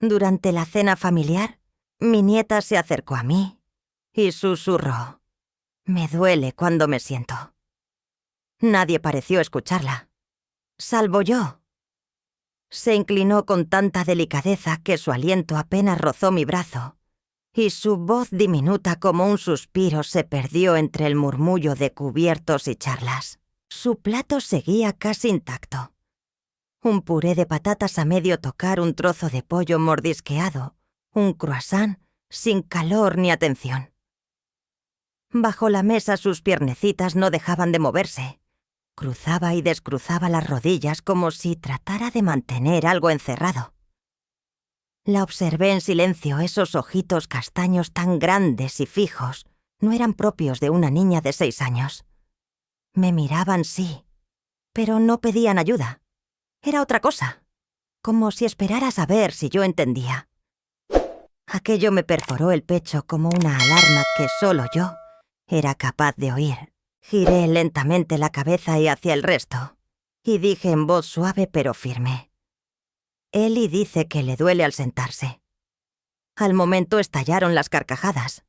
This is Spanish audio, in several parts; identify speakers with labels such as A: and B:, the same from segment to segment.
A: Durante la cena familiar, mi nieta se acercó a mí y susurró: «Me duele cuando me siento». Nadie pareció escucharla, salvo yo. Se inclinó con tanta delicadeza que su aliento apenas rozó mi brazo, y su voz diminuta como un suspiro se perdió entre el murmullo de cubiertos y charlas. Su plato seguía casi intacto. Un puré de patatas a medio tocar, un trozo de pollo mordisqueado, un croissant sin calor ni atención. Bajo la mesa sus piernecitas no dejaban de moverse. Cruzaba y descruzaba las rodillas como si tratara de mantener algo encerrado. La observé en silencio. Esos ojitos castaños tan grandes y fijos no eran propios de una niña de 6 años. Me miraban, sí, pero no pedían ayuda. Era otra cosa, como si esperara saber si yo entendía. Aquello me perforó el pecho como una alarma que solo yo era capaz de oír. Giré lentamente la cabeza y hacia el resto, y dije en voz suave pero firme: «Eli dice que le duele al sentarse». Al momento estallaron las carcajadas.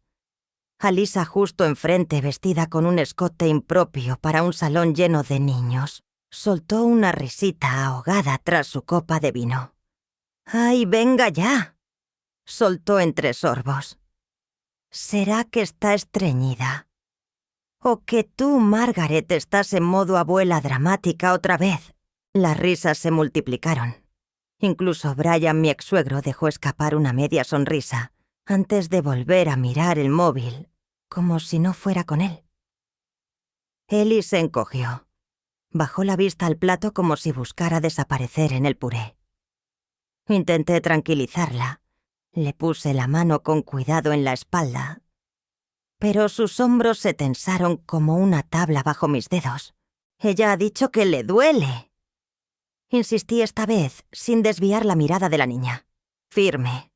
A: Alisa, justo enfrente, vestida con un escote impropio para un salón lleno de niños, soltó una risita ahogada tras su copa de vino. «¡Ay, venga ya!», soltó entre sorbos. «¿Será que está estreñida? ¿O que tú, Margaret, estás en modo abuela dramática otra vez?». Las risas se multiplicaron. Incluso Brian, mi ex-suegro, dejó escapar una media sonrisa antes de volver a mirar el móvil, como si no fuera con él. Eli se encogió. Bajó la vista al plato como si buscara desaparecer en el puré. Intenté tranquilizarla. Le puse la mano con cuidado en la espalda, pero sus hombros se tensaron como una tabla bajo mis dedos. «Ella ha dicho que le duele». Insistí esta vez, sin desviar la mirada de la niña. Firme.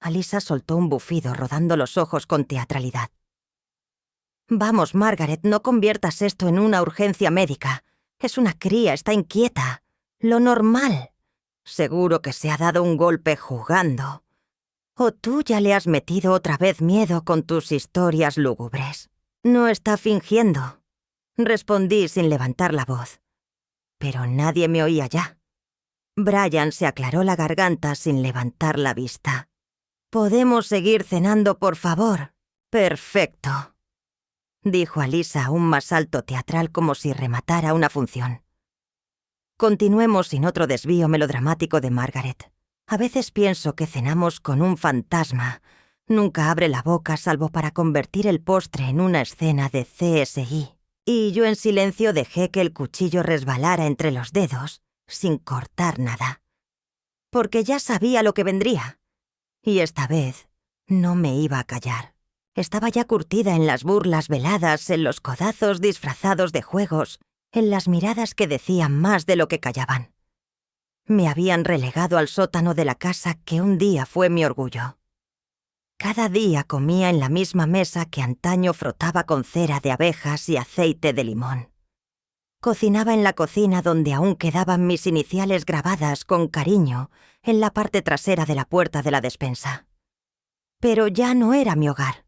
A: Alisa soltó un bufido, rodando los ojos con teatralidad. «Vamos, Margaret, no conviertas esto en una urgencia médica. Es una cría, está inquieta. Lo normal. Seguro que se ha dado un golpe jugando. ¿O tú ya le has metido otra vez miedo con tus historias lúgubres?». «No está fingiendo», respondí sin levantar la voz. Pero nadie me oía ya. Brian se aclaró la garganta sin levantar la vista. «¿Podemos seguir cenando, por favor?» «Perfecto», dijo Alisa aún más alto, teatral, como si rematara una función. Continuemos sin otro desvío melodramático de Margaret. A veces pienso que cenamos con un fantasma. Nunca abre la boca salvo para convertir el postre en una escena de CSI. Y yo en silencio dejé que el cuchillo resbalara entre los dedos, sin cortar nada. Porque ya sabía lo que vendría. Y esta vez no me iba a callar. Estaba ya curtida en las burlas veladas, en los codazos disfrazados de juegos, en las miradas que decían más de lo que callaban. Me habían relegado al sótano de la casa que un día fue mi orgullo. Cada día comía en la misma mesa que antaño frotaba con cera de abejas y aceite de limón. Cocinaba en la cocina donde aún quedaban mis iniciales grabadas con cariño en la parte trasera de la puerta de la despensa. Pero ya no era mi hogar.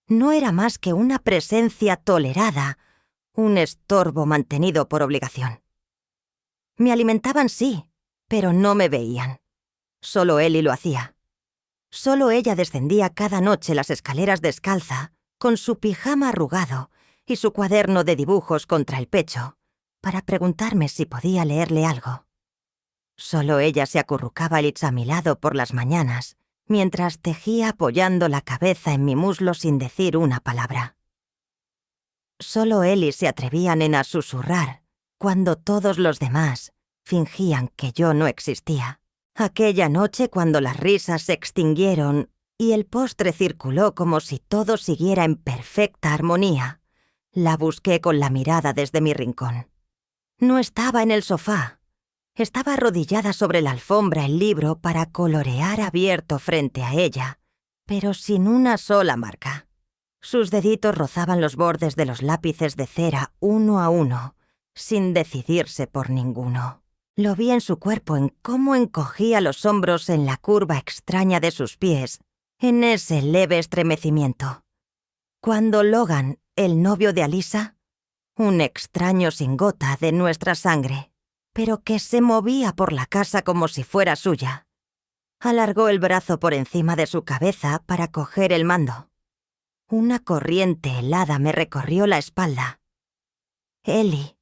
A: No era más que una presencia tolerada, un estorbo mantenido por obligación. Me alimentaban, sí, pero no me veían. Solo Eli lo hacía. Solo ella descendía cada noche las escaleras descalza, con su pijama arrugado y su cuaderno de dibujos contra el pecho, para preguntarme si podía leerle algo. Solo ella se acurrucaba a mi lado por las mañanas, mientras tejía apoyando la cabeza en mi muslo sin decir una palabra. Solo Eli se atrevía a susurrar, cuando todos los demás fingían que yo no existía. Aquella noche, cuando las risas se extinguieron y el postre circuló como si todo siguiera en perfecta armonía, la busqué con la mirada desde mi rincón. No estaba en el sofá. Estaba arrodillada sobre la alfombra, el libro para colorear abierto frente a ella, pero sin una sola marca. Sus deditos rozaban los bordes de los lápices de cera uno a uno, sin decidirse por ninguno. Lo vi en su cuerpo, en cómo encogía los hombros en la curva extraña de sus pies, en ese leve estremecimiento. Cuando Logan, el novio de Alyssa, un extraño sin gota de nuestra sangre, pero que se movía por la casa como si fuera suya, alargó el brazo por encima de su cabeza para coger el mando. Una corriente helada me recorrió la espalda. «Ellie»,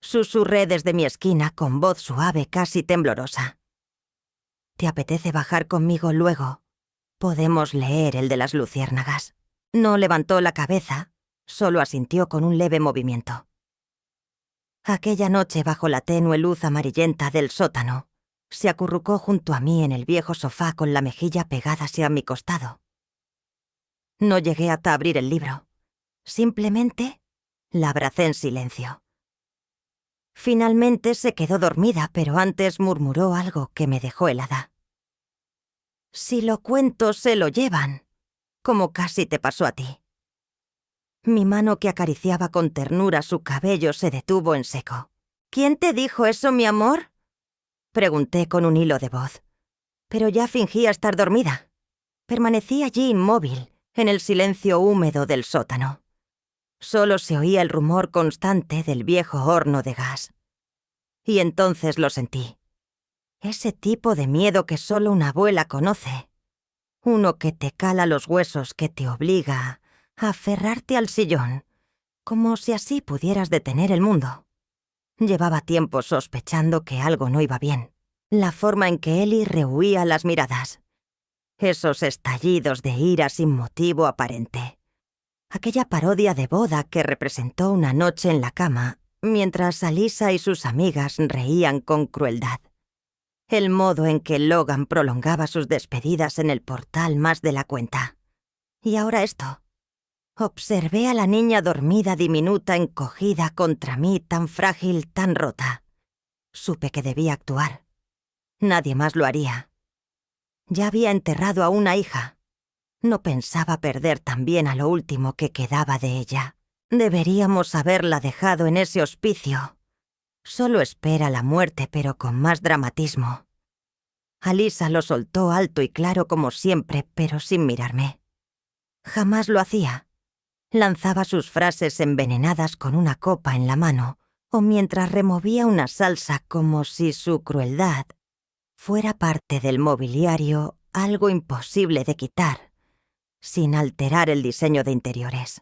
A: susurré desde mi esquina con voz suave, casi temblorosa. «¿Te apetece bajar conmigo luego? Podemos leer el de las luciérnagas». No levantó la cabeza, solo asintió con un leve movimiento. Aquella noche, bajo la tenue luz amarillenta del sótano, se acurrucó junto a mí en el viejo sofá con la mejilla pegada hacia mi costado. No llegué hasta abrir el libro. Simplemente la abracé en silencio. Finalmente se quedó dormida, pero antes murmuró algo que me dejó helada. «Si lo cuento, se lo llevan, como casi te pasó a ti». Mi mano que acariciaba con ternura su cabello se detuvo en seco. «¿Quién te dijo eso, mi amor?», pregunté con un hilo de voz. Pero ya fingía estar dormida. Permanecí allí inmóvil, en el silencio húmedo del sótano. Solo se oía el rumor constante del viejo horno de gas. Y entonces lo sentí. Ese tipo de miedo que solo una abuela conoce. Uno que te cala los huesos, que te obliga a aferrarte al sillón, como si así pudieras detener el mundo. Llevaba tiempo sospechando que algo no iba bien. La forma en que Ellie rehuía las miradas. Esos estallidos de ira sin motivo aparente. Aquella parodia de boda que representó una noche en la cama, mientras Alyssa y sus amigas reían con crueldad. El modo en que Logan prolongaba sus despedidas en el portal más de la cuenta. Y ahora esto. Observé a la niña dormida, diminuta, encogida contra mí, tan frágil, tan rota. Supe que debía actuar. Nadie más lo haría. Ya había enterrado a una hija. No pensaba perder también a lo último que quedaba de ella. Deberíamos haberla dejado en ese hospicio. Solo espera la muerte, pero con más dramatismo. Alyssa lo soltó alto y claro como siempre, pero sin mirarme. Jamás lo hacía. Lanzaba sus frases envenenadas con una copa en la mano, o mientras removía una salsa como si su crueldad fuera parte del mobiliario, algo imposible de quitar, sin alterar el diseño de interiores.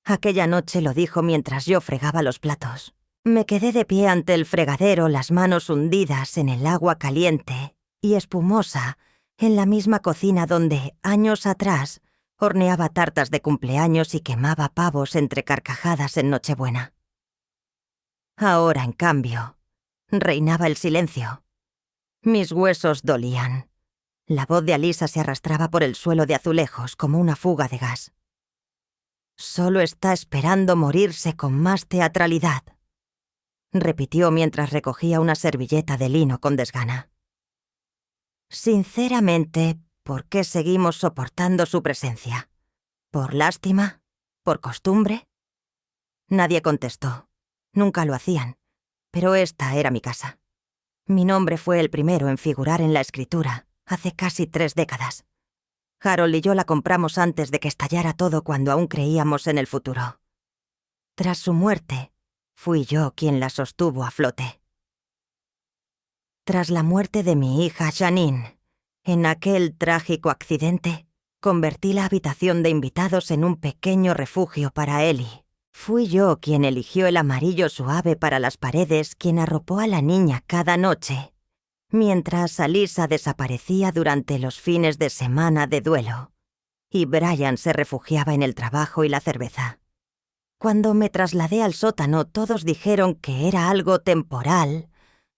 A: Aquella noche lo dijo mientras yo fregaba los platos. Me quedé de pie ante el fregadero, las manos hundidas en el agua caliente y espumosa, en la misma cocina donde, años atrás, horneaba tartas de cumpleaños y quemaba pavos entre carcajadas en Nochebuena. Ahora, en cambio, reinaba el silencio. Mis huesos dolían. La voz de Alyssa se arrastraba por el suelo de azulejos como una fuga de gas. «Solo está esperando morirse con más teatralidad», repitió mientras recogía una servilleta de lino con desgana. Sinceramente, ¿por qué seguimos soportando su presencia? ¿Por lástima? ¿Por costumbre? Nadie contestó. Nunca lo hacían. Pero esta era mi casa. Mi nombre fue el primero en figurar en la escritura, hace casi 3 décadas. Harold y yo la compramos antes de que estallara todo cuando aún creíamos en el futuro. Tras su muerte, fui yo quien la sostuvo a flote. Tras la muerte de mi hija Janine, en aquel trágico accidente, convertí la habitación de invitados en un pequeño refugio para Ellie. Fui yo quien eligió el amarillo suave para las paredes, quien arropó a la niña cada noche, mientras Alyssa desaparecía durante los fines de semana de duelo, y Brian se refugiaba en el trabajo y la cerveza. Cuando me trasladé al sótano, todos dijeron que era algo temporal,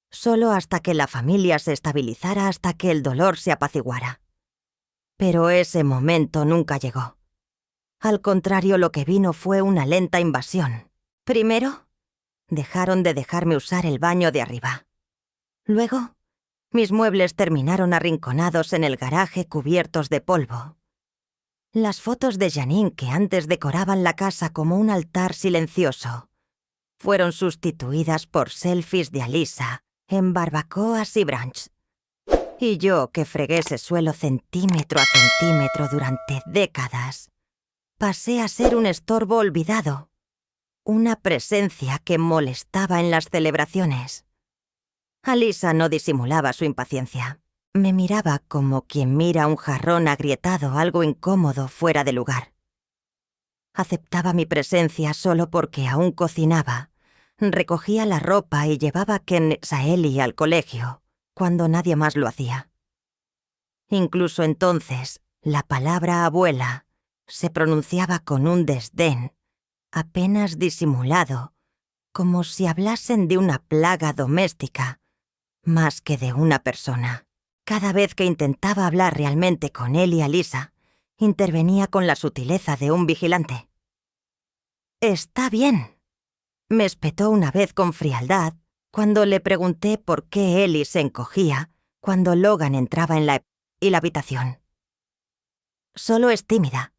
A: solo hasta que la familia se estabilizara, hasta que el dolor se apaciguara. Pero ese momento nunca llegó. Al contrario, lo que vino fue una lenta invasión. Primero, dejaron de dejarme usar el baño de arriba. Luego, mis muebles terminaron arrinconados en el garaje cubiertos de polvo. Las fotos de Janine, que antes decoraban la casa como un altar silencioso, fueron sustituidas por selfies de Alyssa en barbacoas y brunch. Y yo, que fregué ese suelo centímetro a centímetro durante décadas, pasé a ser un estorbo olvidado, una presencia que molestaba en las celebraciones. Alisa no disimulaba su impaciencia. Me miraba como quien mira un jarrón agrietado, algo incómodo, fuera de lugar. Aceptaba mi presencia solo porque aún cocinaba, recogía la ropa y llevaba a Kenneth a Ellie al colegio, cuando nadie más lo hacía. Incluso entonces, la palabra abuela se pronunciaba con un desdén, apenas disimulado, como si hablasen de una plaga doméstica, más que de una persona. Cada vez que intentaba hablar realmente con él y Alisa, intervenía con la sutileza de un vigilante. «Está bien», me espetó una vez con frialdad cuando le pregunté por qué Ellie se encogía cuando Logan entraba en la habitación. «Solo es tímida»,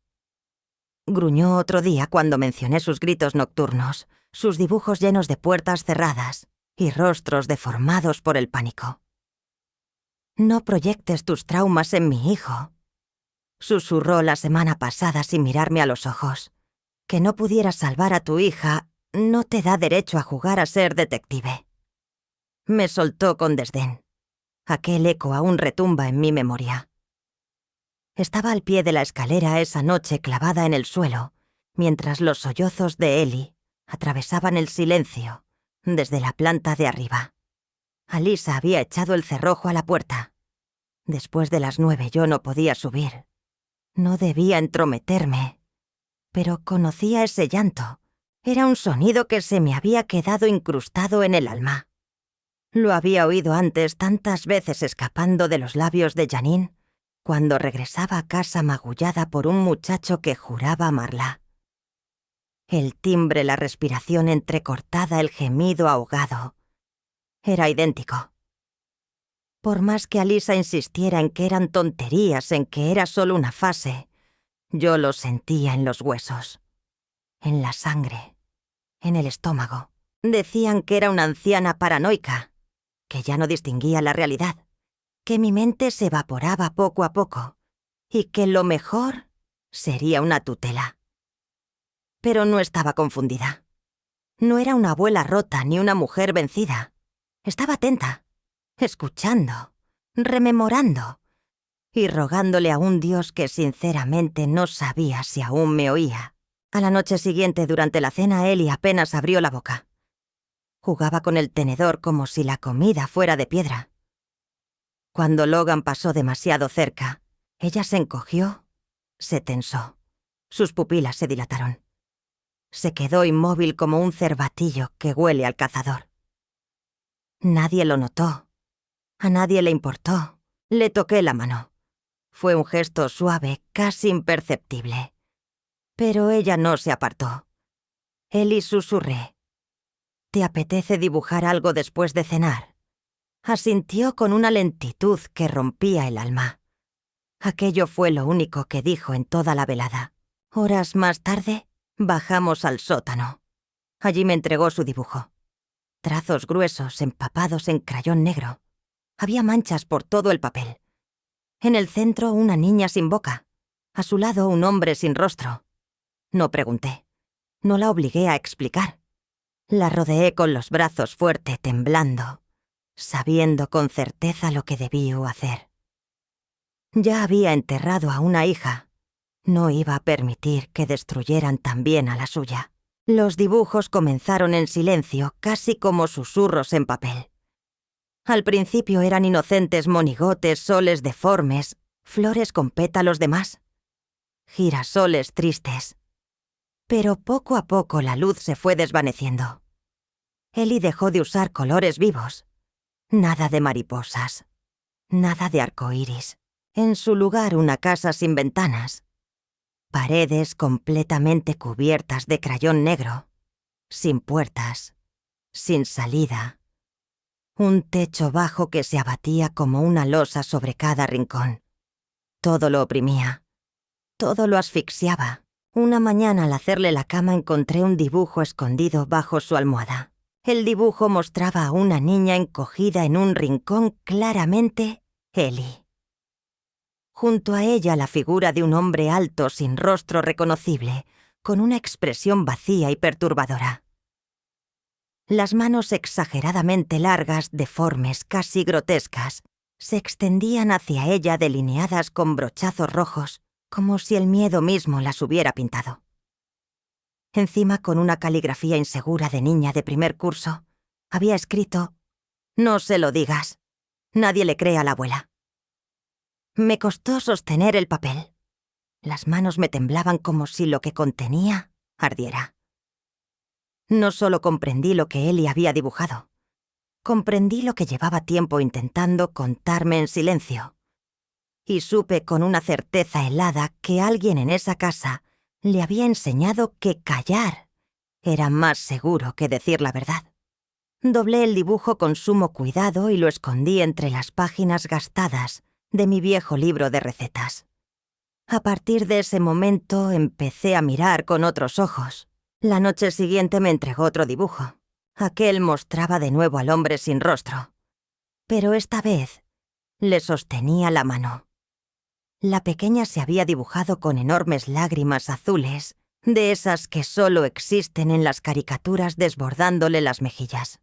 A: gruñó otro día cuando mencioné sus gritos nocturnos, sus dibujos llenos de puertas cerradas y rostros deformados por el pánico. «No proyectes tus traumas en mi hijo», susurró la semana pasada sin mirarme a los ojos. «Que no pudieras salvar a tu hija no te da derecho a jugar a ser detective». Me soltó con desdén. Aquel eco aún retumba en mi memoria. Estaba al pie de la escalera esa noche clavada en el suelo, mientras los sollozos de Ellie atravesaban el silencio desde la planta de arriba. Alisa había echado el cerrojo a la puerta. Después de las 9 yo no podía subir. No debía entrometerme, pero conocía ese llanto. Era un sonido que se me había quedado incrustado en el alma. Lo había oído antes tantas veces escapando de los labios de Janine cuando regresaba a casa magullada por un muchacho que juraba amarla. El timbre, la respiración entrecortada, el gemido ahogado. Era idéntico. Por más que Alisa insistiera en que eran tonterías, en que era solo una fase, yo lo sentía en los huesos, en la sangre, en el estómago. Decían que era una anciana paranoica, que ya no distinguía la realidad, que mi mente se evaporaba poco a poco y que lo mejor sería una tutela. Pero no estaba confundida. No era una abuela rota ni una mujer vencida. Estaba atenta, escuchando, rememorando y rogándole a un Dios que sinceramente no sabía si aún me oía. A la noche siguiente, durante la cena, Ellie apenas abrió la boca. Jugaba con el tenedor como si la comida fuera de piedra. Cuando Logan pasó demasiado cerca, ella se encogió, se tensó. Sus pupilas se dilataron. Se quedó inmóvil como un cervatillo que huele al cazador. Nadie lo notó. A nadie le importó. Le toqué la mano. Fue un gesto suave, casi imperceptible. Pero ella no se apartó. Ellie susurré. «¿Te apetece dibujar algo después de cenar?» Asintió con una lentitud que rompía el alma. Aquello fue lo único que dijo en toda la velada. Horas más tarde, bajamos al sótano. Allí me entregó su dibujo. Trazos gruesos empapados en crayón negro. Había manchas por todo el papel. En el centro, una niña sin boca. A su lado, un hombre sin rostro. No pregunté. No la obligué a explicar. La rodeé con los brazos fuerte, temblando, sabiendo con certeza lo que debía hacer. Ya había enterrado a una hija. No iba a permitir que destruyeran también a la suya. Los dibujos comenzaron en silencio, casi como susurros en papel. Al principio eran inocentes monigotes, soles deformes, flores con pétalos de más, girasoles tristes. Pero poco a poco la luz se fue desvaneciendo. Ellie dejó de usar colores vivos. Nada de mariposas, nada de arcoíris. En su lugar, una casa sin ventanas. Paredes completamente cubiertas de crayón negro, sin puertas, sin salida. Un techo bajo que se abatía como una losa sobre cada rincón. Todo lo oprimía, todo lo asfixiaba. Una mañana al hacerle la cama encontré un dibujo escondido bajo su almohada. El dibujo mostraba a una niña encogida en un rincón, claramente Ellie. Junto a ella la figura de un hombre alto sin rostro reconocible, con una expresión vacía y perturbadora. Las manos exageradamente largas, deformes, casi grotescas, se extendían hacia ella delineadas con brochazos rojos, como si el miedo mismo las hubiera pintado. Encima, con una caligrafía insegura de niña de primer curso, había escrito: «No se lo digas. Nadie le cree a la abuela». Me costó sostener el papel. Las manos me temblaban como si lo que contenía ardiera. No solo comprendí lo que Ellie había dibujado, comprendí lo que llevaba tiempo intentando contarme en silencio. Y supe con una certeza helada que alguien en esa casa le había enseñado que callar era más seguro que decir la verdad. Doblé el dibujo con sumo cuidado y lo escondí entre las páginas gastadas de mi viejo libro de recetas. A partir de ese momento empecé a mirar con otros ojos. La noche siguiente me entregó otro dibujo. Aquel mostraba de nuevo al hombre sin rostro. Pero esta vez le sostenía la mano. La pequeña se había dibujado con enormes lágrimas azules, de esas que solo existen en las caricaturas, desbordándole las mejillas.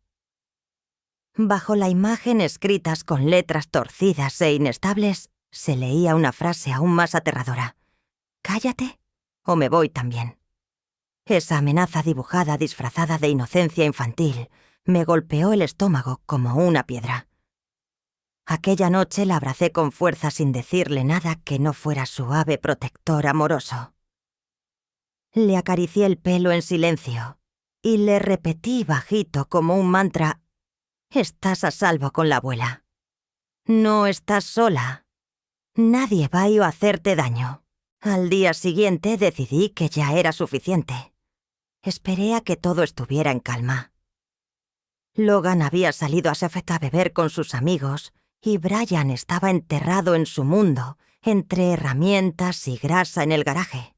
A: Bajo la imagen, escritas con letras torcidas e inestables, se leía una frase aún más aterradora: «Cállate, o me voy también». Esa amenaza dibujada disfrazada de inocencia infantil me golpeó el estómago como una piedra. Aquella noche la abracé con fuerza sin decirle nada que no fuera suave protector amoroso. Le acaricié el pelo en silencio y le repetí bajito como un mantra: «Estás a salvo con la abuela. No estás sola. Nadie va a hacerte daño». Al día siguiente decidí que ya era suficiente. Esperé a que todo estuviera en calma. Logan había salido a Sefet a beber con sus amigos y Brian estaba enterrado en su mundo, entre herramientas y grasa en el garaje.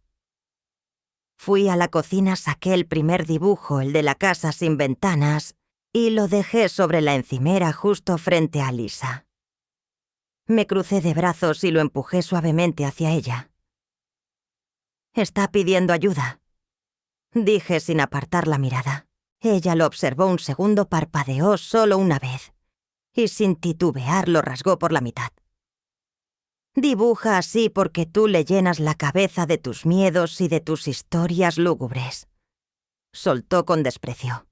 A: Fui a la cocina, saqué el primer dibujo, el de la casa sin ventanas, y lo dejé sobre la encimera justo frente a Lisa. Me crucé de brazos y lo empujé suavemente hacia ella. «Está pidiendo ayuda», dije sin apartar la mirada. Ella lo observó un segundo, parpadeó solo una vez y sin titubear lo rasgó por la mitad. «Dibuja así porque tú le llenas la cabeza de tus miedos y de tus historias lúgubres», soltó con desprecio.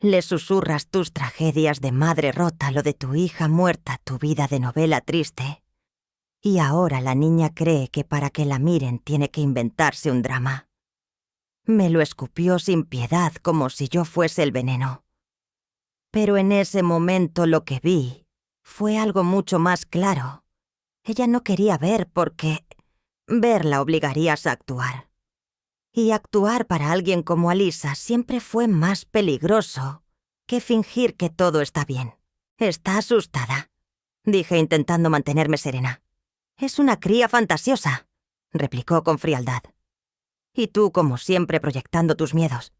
A: «Le susurras tus tragedias de madre rota, lo de tu hija muerta, tu vida de novela triste. Y ahora la niña cree que para que la miren tiene que inventarse un drama». Me lo escupió sin piedad, como si yo fuese el veneno. Pero en ese momento lo que vi fue algo mucho más claro. Ella no quería ver porque verla obligaría a actuar. Y actuar para alguien como Alisa siempre fue más peligroso que fingir que todo está bien. «Está asustada», dije intentando mantenerme serena. «Es una cría fantasiosa», replicó con frialdad. «Y tú, como siempre, proyectando tus miedos».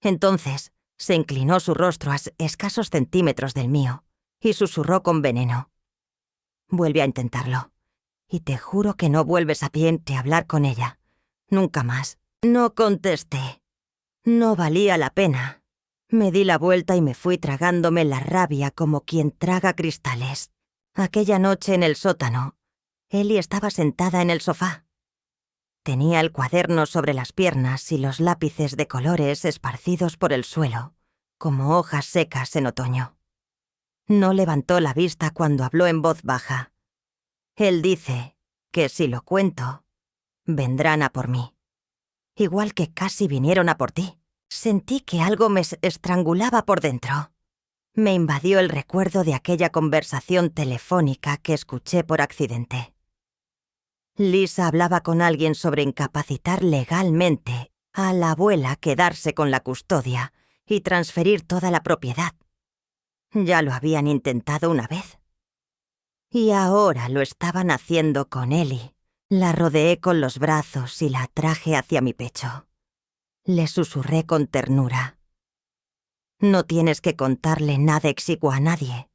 A: Entonces se inclinó su rostro a escasos centímetros del mío y susurró con veneno: «Vuelve a intentarlo. Y te juro que no vuelves a pie a hablar con ella. Nunca más». No contesté. No valía la pena. Me di la vuelta y me fui tragándome la rabia como quien traga cristales. Aquella noche en el sótano, Ellie estaba sentada en el sofá. Tenía el cuaderno sobre las piernas y los lápices de colores esparcidos por el suelo, como hojas secas en otoño. No levantó la vista cuando habló en voz baja. «Él dice que si lo cuento, vendrán a por mí. Igual que casi vinieron a por ti». Sentí que algo me estrangulaba por dentro. Me invadió el recuerdo de aquella conversación telefónica que escuché por accidente. Lisa hablaba con alguien sobre incapacitar legalmente a la abuela a quedarse con la custodia y transferir toda la propiedad. Ya lo habían intentado una vez. Y ahora lo estaban haciendo con Ellie. La rodeé con los brazos y la atraje hacia mi pecho. Le susurré con ternura: No tienes que contarle nada exiguo a nadie.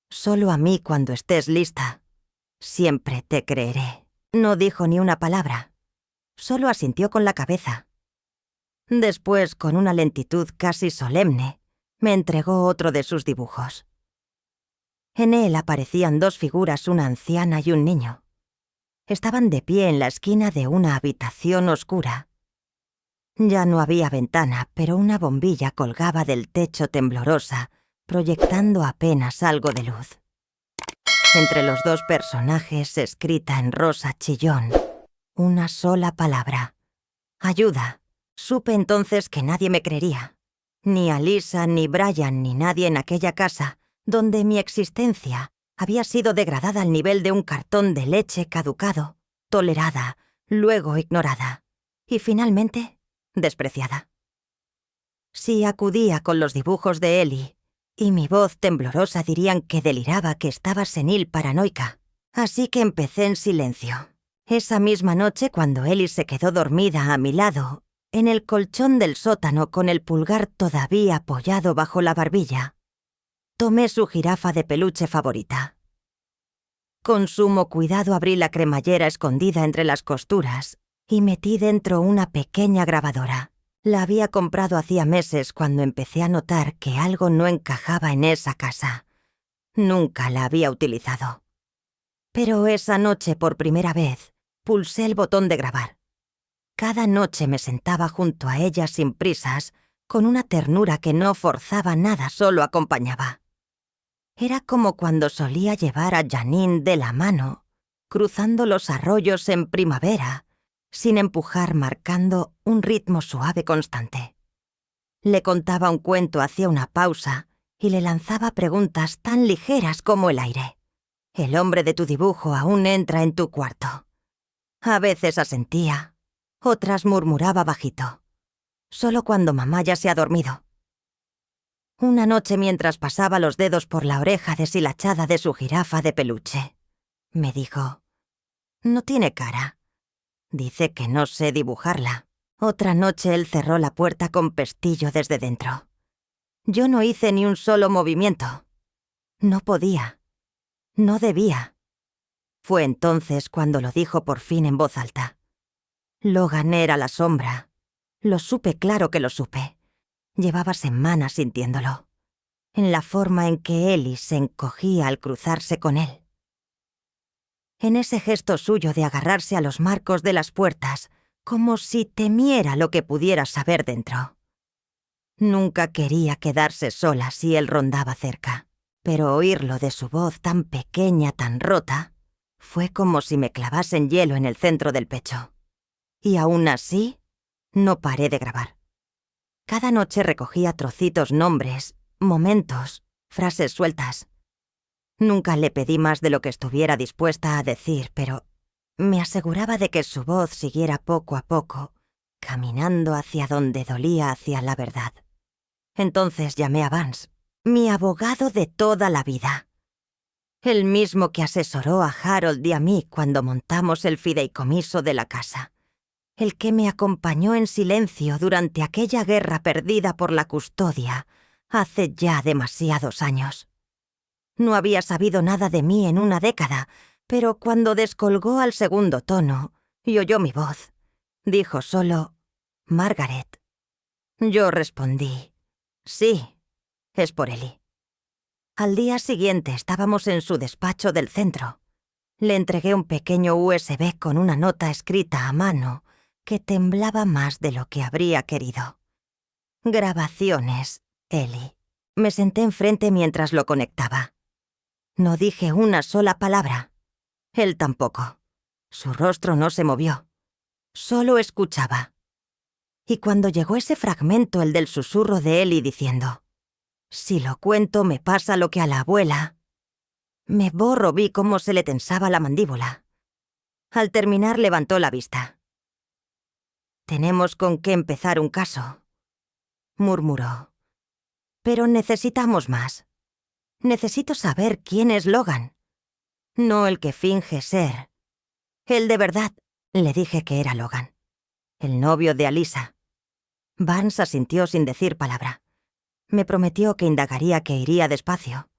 A: Solo a mí cuando estés lista. Siempre te creeré. No dijo ni una palabra. Solo asintió con la cabeza. Después, con una lentitud casi solemne, me entregó otro de sus dibujos. En él aparecían dos figuras, una anciana y un niño. Estaban de pie en la esquina de una habitación oscura. Ya no había ventana, pero una bombilla colgaba del techo temblorosa, proyectando apenas algo de luz. Entre los dos personajes, escrita en rosa chillón, una sola palabra: ayuda. Supe entonces que nadie me creería. Ni Alisa, ni Brian, ni nadie en aquella casa, donde mi existencia había sido degradada al nivel de un cartón de leche caducado, tolerada, luego ignorada, y finalmente despreciada. Si acudía con los dibujos de Ellie, y mi voz temblorosa dirían que deliraba, que estaba senil paranoica. Así que empecé en silencio. Esa misma noche, cuando Ellie se quedó dormida a mi lado, en el colchón del sótano con el pulgar todavía apoyado bajo la barbilla, tomé su jirafa de peluche favorita. Con sumo cuidado abrí la cremallera escondida entre las costuras y metí dentro una pequeña grabadora. La había comprado hacía meses cuando empecé a notar que algo no encajaba en esa casa. Nunca la había utilizado. Pero esa noche, por primera vez, pulsé el botón de grabar. Cada noche me sentaba junto a ella sin prisas, con una ternura que no forzaba nada, solo acompañaba. Era como cuando solía llevar a Janine de la mano, cruzando los arroyos en primavera, sin empujar, marcando un ritmo suave constante. Le contaba un cuento, hacía una pausa y le lanzaba preguntas tan ligeras como el aire. El hombre de tu dibujo aún entra en tu cuarto. A veces asentía, otras murmuraba bajito. Solo cuando mamá ya se ha dormido. Una noche, mientras pasaba los dedos por la oreja deshilachada de su jirafa de peluche, me dijo: «No tiene cara. Dice que no sé dibujarla». Otra noche él cerró la puerta con pestillo desde dentro. Yo no hice ni un solo movimiento. No podía. No debía. Fue entonces cuando lo dijo por fin en voz alta. Logan era la sombra. Lo supe, claro que lo supe. Llevaba semanas sintiéndolo. En la forma en que Ellie se encogía al cruzarse con él. En ese gesto suyo de agarrarse a los marcos de las puertas, como si temiera lo que pudiera saber dentro. Nunca quería quedarse sola si él rondaba cerca, pero oírlo de su voz tan pequeña, tan rota, fue como si me clavasen hielo en el centro del pecho. Y aún así, no paré de grabar. Cada noche recogía trocitos, nombres, momentos, frases sueltas. Nunca le pedí más de lo que estuviera dispuesta a decir, pero me aseguraba de que su voz siguiera poco a poco, caminando hacia donde dolía, hacia la verdad. Entonces llamé a Vance, mi abogado de toda la vida. El mismo que asesoró a Harold y a mí cuando montamos el fideicomiso de la casa. El que me acompañó en silencio durante aquella guerra perdida por la custodia hace ya demasiados años. No había sabido nada de mí en una década, pero cuando descolgó al segundo tono y oyó mi voz, dijo solo: «Margaret». Yo respondí: «Sí, es por Ellie». Al día siguiente estábamos en su despacho del centro. Le entregué un pequeño USB con una nota escrita a mano que temblaba más de lo que habría querido. «Grabaciones, Ellie». Me senté enfrente mientras lo conectaba. No dije una sola palabra. Él tampoco. Su rostro no se movió. Solo escuchaba. Y cuando llegó ese fragmento, el del susurro de Ellie diciendo: «Si lo cuento me pasa lo que a la abuela», me borro, vi cómo se le tensaba la mandíbula. Al terminar levantó la vista. «Tenemos con qué empezar un caso», murmuró. «Pero necesitamos más. Necesito saber quién es Logan. No el que finge ser. El de verdad». Le dije que era Logan, el novio de Alisa. Vance asintió sin decir palabra. Me prometió que indagaría, que iría despacio.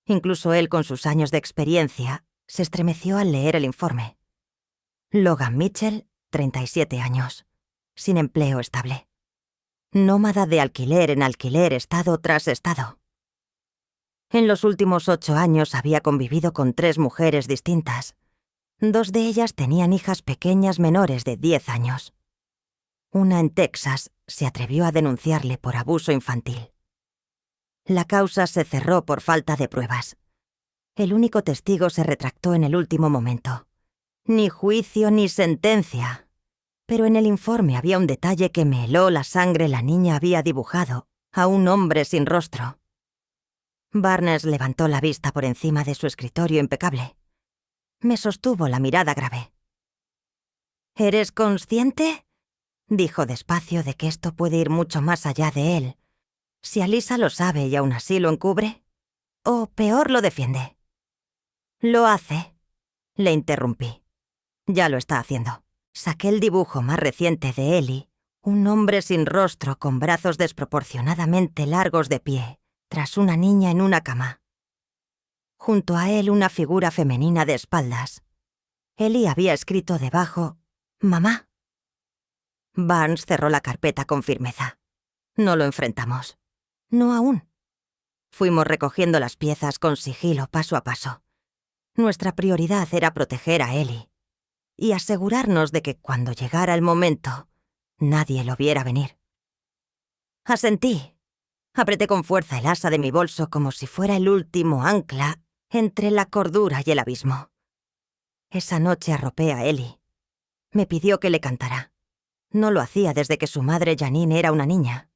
A: Incluso él, con sus años de experiencia, se estremeció al leer el informe. Logan Mitchell, 37 años. Sin empleo estable. Nómada de alquiler en alquiler, estado tras estado. En los últimos 8 años había convivido con 3 mujeres distintas. 2 de ellas tenían hijas pequeñas menores de 10 años. Una en Texas se atrevió a denunciarle por abuso infantil. La causa se cerró por falta de pruebas. El único testigo se retractó en el último momento. Ni juicio ni sentencia. Pero en el informe había un detalle que me heló la sangre. La niña había dibujado a un hombre sin rostro. Barnes levantó la vista por encima de su escritorio impecable. Me sostuvo la mirada grave. ¿Eres consciente?, dijo despacio, de que esto puede ir mucho más allá de él. Si Alyssa lo sabe y aún así lo encubre, o peor, lo defiende. Lo hace, le interrumpí. Ya lo está haciendo. Saqué el dibujo más reciente de Ellie, un hombre sin rostro con brazos desproporcionadamente largos de pie, tras una niña en una cama. Junto a él una figura femenina de espaldas. Ellie había escrito debajo, «Mamá». Barnes cerró la carpeta con firmeza. No lo enfrentamos. No aún. Fuimos recogiendo las piezas con sigilo, paso a paso. Nuestra prioridad era proteger a Ellie y asegurarnos de que cuando llegara el momento, nadie lo viera venir. Asentí. Apreté con fuerza el asa de mi bolso como si fuera el último ancla entre la cordura y el abismo. Esa noche arropé a Ellie. Me pidió que le cantara. No lo hacía desde que su madre Janine era una niña.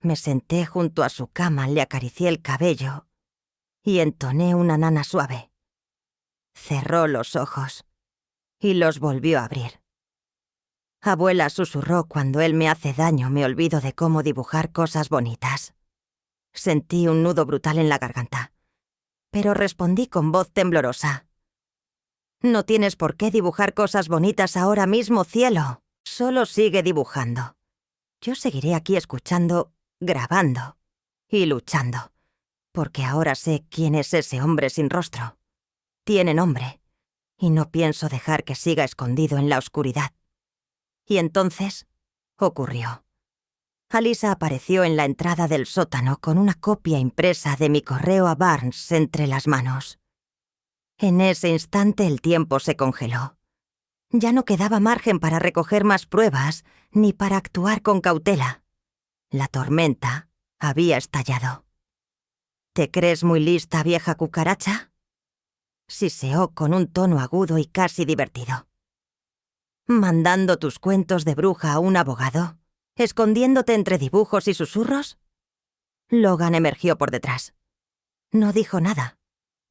A: Me senté junto a su cama, le acaricié el cabello y entoné una nana suave. Cerró los ojos y los volvió a abrir. Abuela, susurró, cuando él me hace daño me olvido de cómo dibujar cosas bonitas. Sentí un nudo brutal en la garganta, pero respondí con voz temblorosa. No tienes por qué dibujar cosas bonitas ahora mismo, cielo. Solo sigue dibujando. Yo seguiré aquí escuchando, grabando y luchando, porque ahora sé quién es ese hombre sin rostro. Tiene nombre, y no pienso dejar que siga escondido en la oscuridad. Y entonces ocurrió. Alyssa apareció en la entrada del sótano con una copia impresa de mi correo a Barnes entre las manos. En ese instante el tiempo se congeló. Ya no quedaba margen para recoger más pruebas ni para actuar con cautela. La tormenta había estallado. ¿Te crees muy lista, vieja cucaracha?, siseó con un tono agudo y casi divertido. ¿Mandando tus cuentos de bruja a un abogado? ¿Escondiéndote entre dibujos y susurros? Logan emergió por detrás. No dijo nada.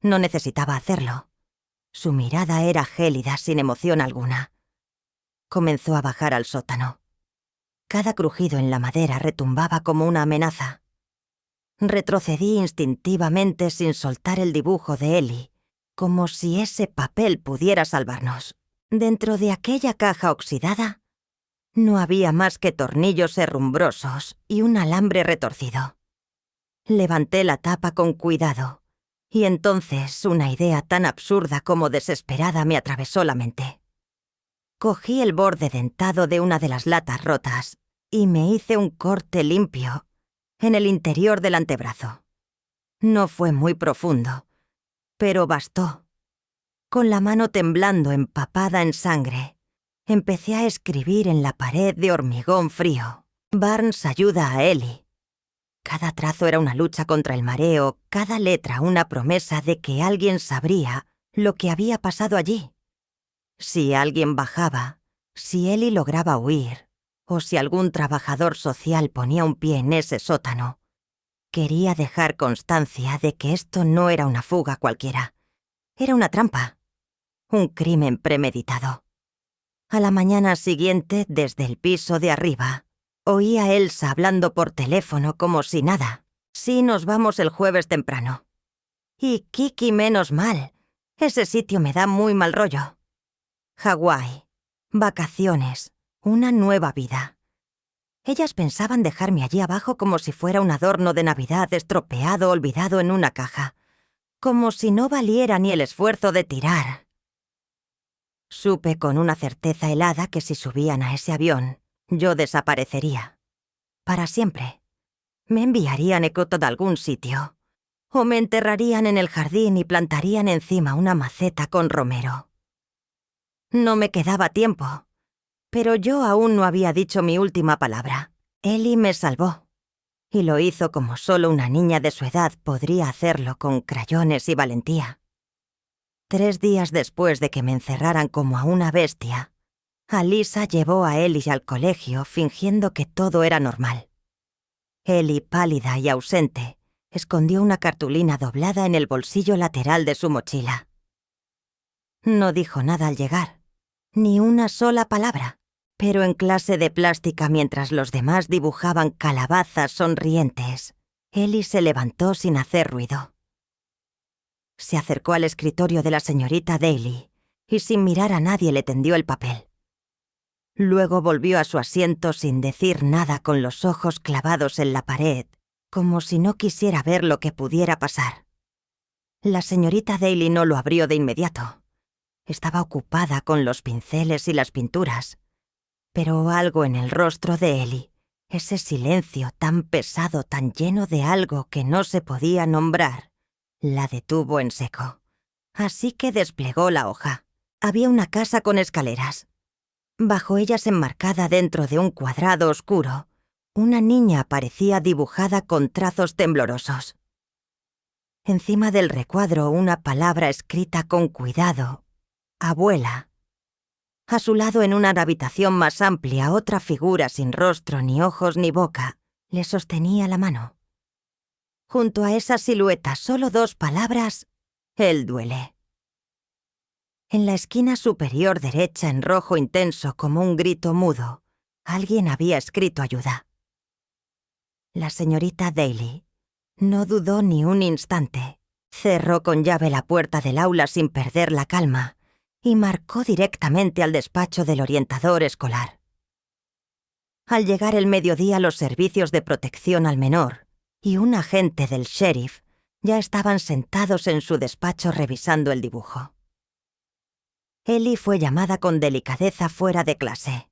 A: No necesitaba hacerlo. Su mirada era gélida, sin emoción alguna. Comenzó a bajar al sótano. Cada crujido en la madera retumbaba como una amenaza. Retrocedí instintivamente sin soltar el dibujo de Ellie, como si ese papel pudiera salvarnos. Dentro de aquella caja oxidada no había más que tornillos herrumbrosos y un alambre retorcido. Levanté la tapa con cuidado, y entonces una idea tan absurda como desesperada me atravesó la mente. Cogí el borde dentado de una de las latas rotas y me hice un corte limpio en el interior del antebrazo. No fue muy profundo, pero bastó. Con la mano temblando, empapada en sangre, empecé a escribir en la pared de hormigón frío. Barnes ayuda a Ellie. Cada trazo era una lucha contra el mareo, cada letra una promesa de que alguien sabría lo que había pasado allí. Si alguien bajaba, si Ellie lograba huir, o si algún trabajador social ponía un pie en ese sótano, quería dejar constancia de que esto no era una fuga cualquiera. Era una trampa, un crimen premeditado. A la mañana siguiente, desde el piso de arriba, oí a Elsa hablando por teléfono como si nada. Sí, nos vamos el jueves temprano. Y Kiki, menos mal. Ese sitio me da muy mal rollo. Hawái, vacaciones, una nueva vida. Ellas pensaban dejarme allí abajo como si fuera un adorno de Navidad estropeado, olvidado en una caja. Como si no valiera ni el esfuerzo de tirar. Supe con una certeza helada que si subían a ese avión, yo desaparecería. Para siempre. Me enviarían a algún sitio. O me enterrarían en el jardín y plantarían encima una maceta con romero. No me quedaba tiempo. Pero yo aún no había dicho mi última palabra. Ellie me salvó. Y lo hizo como solo una niña de su edad podría hacerlo, con crayones y valentía. 3 días después de que me encerraran como a una bestia, Alyssa llevó a Ellie al colegio fingiendo que todo era normal. Ellie, pálida y ausente, escondió una cartulina doblada en el bolsillo lateral de su mochila. No dijo nada al llegar, ni una sola palabra, pero en clase de plástica, mientras los demás dibujaban calabazas sonrientes, Ellie se levantó sin hacer ruido. Se acercó al escritorio de la señorita Daly y sin mirar a nadie le tendió el papel. Luego volvió a su asiento sin decir nada, con los ojos clavados en la pared, como si no quisiera ver lo que pudiera pasar. La señorita Daly no lo abrió de inmediato. Estaba ocupada con los pinceles y las pinturas, pero algo en el rostro de Ellie, ese silencio tan pesado, tan lleno de algo que no se podía nombrar, la detuvo en seco. Así que desplegó la hoja. Había una casa con escaleras. Bajo ellas, enmarcada dentro de un cuadrado oscuro, una niña aparecía dibujada con trazos temblorosos. Encima del recuadro, una palabra escrita con cuidado: abuela. A su lado, en una habitación más amplia, otra figura sin rostro, ni ojos ni boca, le sostenía la mano. Junto a esa silueta, solo 2 palabras: él duele. En la esquina superior derecha, en rojo intenso como un grito mudo, alguien había escrito ayuda. La señorita Daly no dudó ni un instante. Cerró con llave la puerta del aula sin perder la calma y marcó directamente al despacho del orientador escolar. Al llegar el mediodía, los servicios de protección al menor y un agente del sheriff ya estaban sentados en su despacho revisando el dibujo. Ellie fue llamada con delicadeza fuera de clase.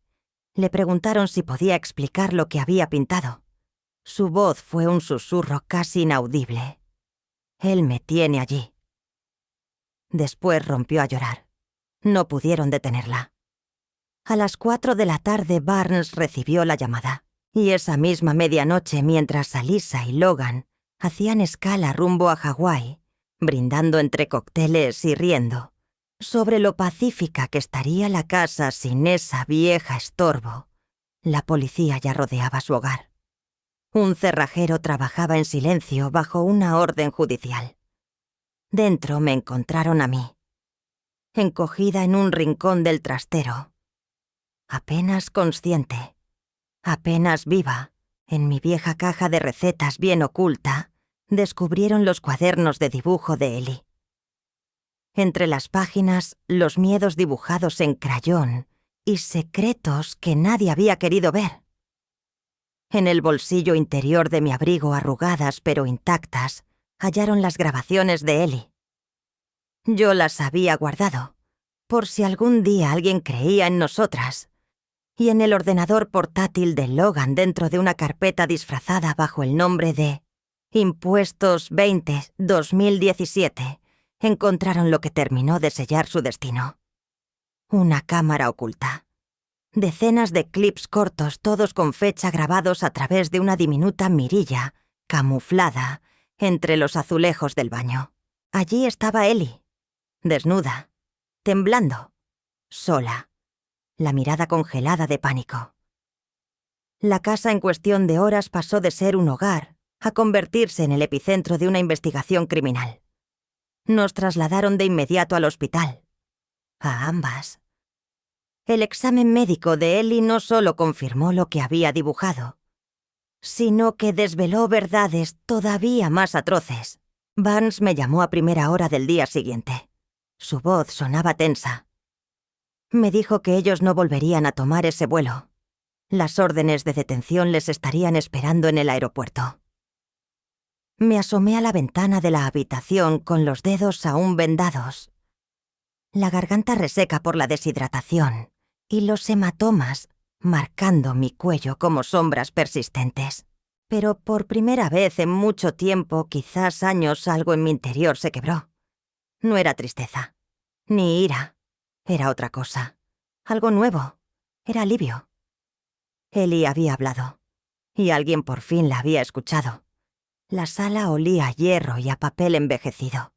A: Le preguntaron si podía explicar lo que había pintado. Su voz fue un susurro casi inaudible. Él me tiene allí. Después rompió a llorar. No pudieron detenerla. A las 4 de la tarde Barnes recibió la llamada. Y esa misma medianoche, mientras Alyssa y Logan hacían escala rumbo a Hawái, brindando entre cócteles y riendo, sobre lo pacífica que estaría la casa sin esa vieja estorbo, la policía ya rodeaba su hogar. Un cerrajero trabajaba en silencio bajo una orden judicial. Dentro me encontraron a mí, encogida en un rincón del trastero, apenas consciente, apenas viva. En mi vieja caja de recetas bien oculta, descubrieron los cuadernos de dibujo de Ellie. Entre las páginas, los miedos dibujados en crayón y secretos que nadie había querido ver. En el bolsillo interior de mi abrigo, arrugadas pero intactas, hallaron las grabaciones de Ellie. Yo las había guardado, por si algún día alguien creía en nosotras, y en el ordenador portátil de Logan, dentro de una carpeta disfrazada bajo el nombre de Impuestos 20-2017, encontraron lo que terminó de sellar su destino. Una cámara oculta. Decenas de clips cortos, todos con fecha, grabados a través de una diminuta mirilla, camuflada, entre los azulejos del baño. Allí estaba Ellie, desnuda, temblando, sola, la mirada congelada de pánico. La casa en cuestión de horas pasó de ser un hogar a convertirse en el epicentro de una investigación criminal. Nos trasladaron de inmediato al hospital. A ambas. El examen médico de Ellie no solo confirmó lo que había dibujado, sino que desveló verdades todavía más atroces. Barnes me llamó a primera hora del día siguiente. Su voz sonaba tensa. Me dijo que ellos no volverían a tomar ese vuelo. Las órdenes de detención les estarían esperando en el aeropuerto. Me asomé a la ventana de la habitación con los dedos aún vendados. La garganta reseca por la deshidratación y los hematomas marcando mi cuello como sombras persistentes. Pero por primera vez en mucho tiempo, quizás años, algo en mi interior se quebró. No era tristeza, ni ira. Era otra cosa. Algo nuevo. Era alivio. Ellie había hablado, y alguien por fin la había escuchado. La sala olía a hierro y a papel envejecido.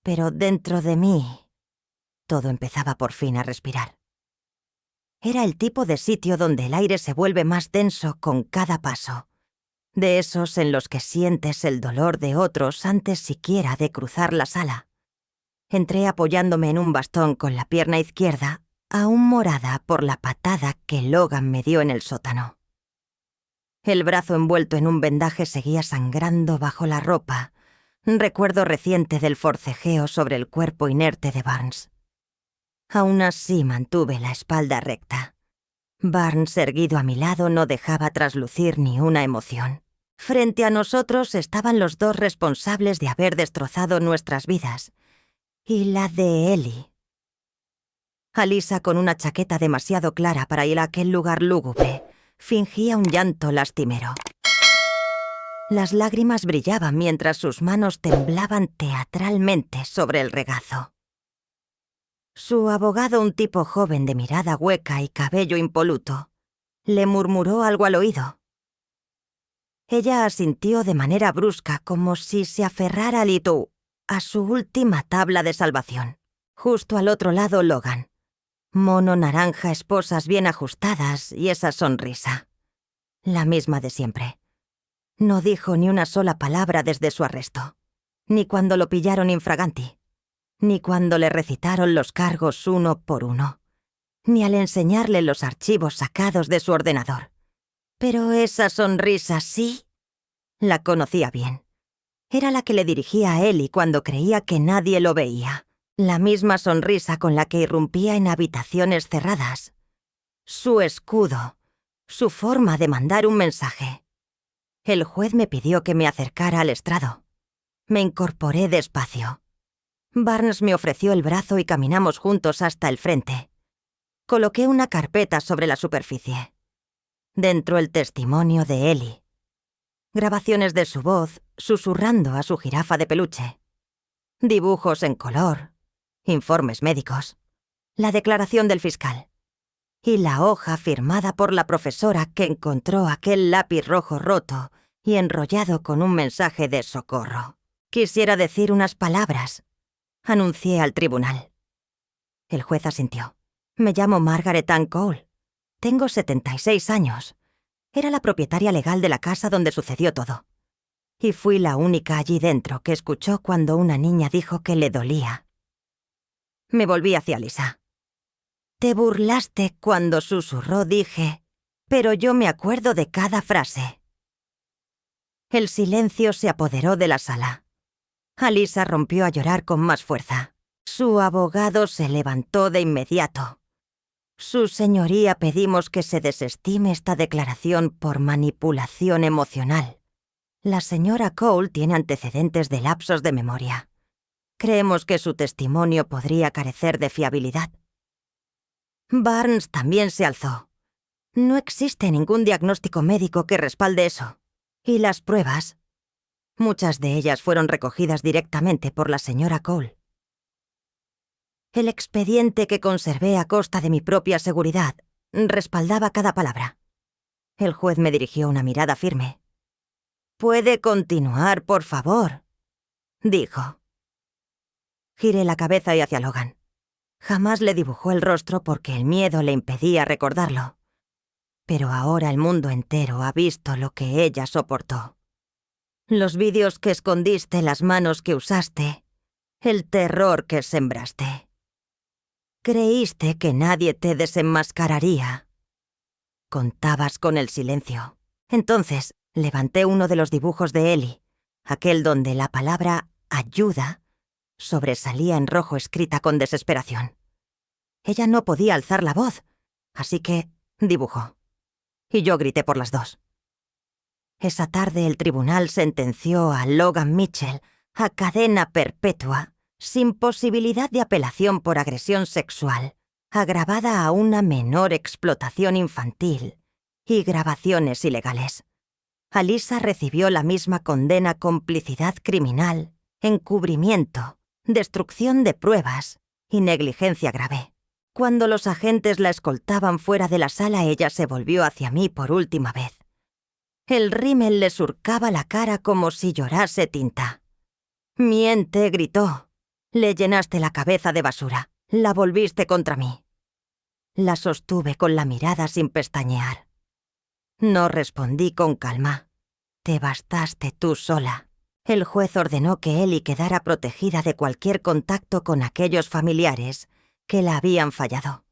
A: Pero dentro de mí, todo empezaba por fin a respirar. Era el tipo de sitio donde el aire se vuelve más denso con cada paso. De esos en los que sientes el dolor de otros antes siquiera de cruzar la sala. Entré apoyándome en un bastón con la pierna izquierda, aún morada por la patada que Logan me dio en el sótano. El brazo envuelto en un vendaje seguía sangrando bajo la ropa, recuerdo reciente del forcejeo sobre el cuerpo inerte de Barnes. Aún así mantuve la espalda recta. Barnes, erguido a mi lado, no dejaba traslucir ni una emoción. Frente a nosotros estaban los dos responsables de haber destrozado nuestras vidas, y la de Ellie. Alyssa, con una chaqueta demasiado clara para ir a aquel lugar lúgubre, fingía un llanto lastimero. Las lágrimas brillaban mientras sus manos temblaban teatralmente sobre el regazo. Su abogado, un tipo joven de mirada hueca y cabello impoluto, le murmuró algo al oído. Ella asintió de manera brusca, como si se aferrara a su última tabla de salvación. Justo al otro lado, Logan. Mono naranja, esposas bien ajustadas y esa sonrisa. La misma de siempre. No dijo ni una sola palabra desde su arresto. Ni cuando lo pillaron infraganti. Ni cuando le recitaron los cargos uno por uno. Ni al enseñarle los archivos sacados de su ordenador. Pero esa sonrisa sí, la conocía bien. Era la que le dirigía a Ellie cuando creía que nadie lo veía. La misma sonrisa con la que irrumpía en habitaciones cerradas. Su escudo. Su forma de mandar un mensaje. El juez me pidió que me acercara al estrado. Me incorporé despacio. Barnes me ofreció el brazo y caminamos juntos hasta el frente. Coloqué una carpeta sobre la superficie. Dentro el testimonio de Ellie. Grabaciones de su voz susurrando a su jirafa de peluche. Dibujos en color. Informes médicos. La declaración del fiscal. Y la hoja firmada por la profesora que encontró aquel lápiz rojo roto y enrollado con un mensaje de socorro. Quisiera decir unas palabras. Anuncié al tribunal. El juez asintió. Me llamo Margaret Ann Cole. Tengo 76 años. Era la propietaria legal de la casa donde sucedió todo. Y fui la única allí dentro que escuchó cuando una niña dijo que le dolía. Me volví hacia Alyssa. Te burlaste cuando susurró, dije, pero yo me acuerdo de cada frase. El silencio se apoderó de la sala. Alyssa rompió a llorar con más fuerza. Su abogado se levantó de inmediato. Su señoría, pedimos que se desestime esta declaración por manipulación emocional. La señora Cole tiene antecedentes de lapsos de memoria. Creemos que su testimonio podría carecer de fiabilidad. Barnes también se alzó. No existe ningún diagnóstico médico que respalde eso. Y las pruebas, muchas de ellas fueron recogidas directamente por la señora Cole. El expediente que conservé a costa de mi propia seguridad respaldaba cada palabra. El juez me dirigió una mirada firme. «Puede continuar, por favor», dijo. Giré la cabeza y hacia Logan. Jamás le dibujó el rostro porque el miedo le impedía recordarlo. Pero ahora el mundo entero ha visto lo que ella soportó. Los vídeos que escondiste, las manos que usaste, el terror que sembraste. Creíste que nadie te desenmascararía. Contabas con el silencio. Entonces levanté uno de los dibujos de Ellie, aquel donde la palabra ayuda sobresalía en rojo escrita con desesperación. Ella no podía alzar la voz, así que dibujó. y yo grité por las dos. Esa tarde el tribunal sentenció a Logan Mitchell a cadena perpetua, sin posibilidad de apelación por agresión sexual, agravada a una menor explotación infantil y grabaciones ilegales. Alyssa recibió la misma condena: complicidad criminal, encubrimiento, destrucción de pruebas y negligencia grave. Cuando los agentes la escoltaban fuera de la sala, ella se volvió hacia mí por última vez. El rímel le surcaba la cara como si llorase tinta. «Miente», gritó. «Le llenaste la cabeza de basura. La volviste contra mí». La sostuve con la mirada sin pestañear. No respondí con calma. «Te bastaste tú sola». El juez ordenó que Ellie quedara protegida de cualquier contacto con aquellos familiares que la habían fallado.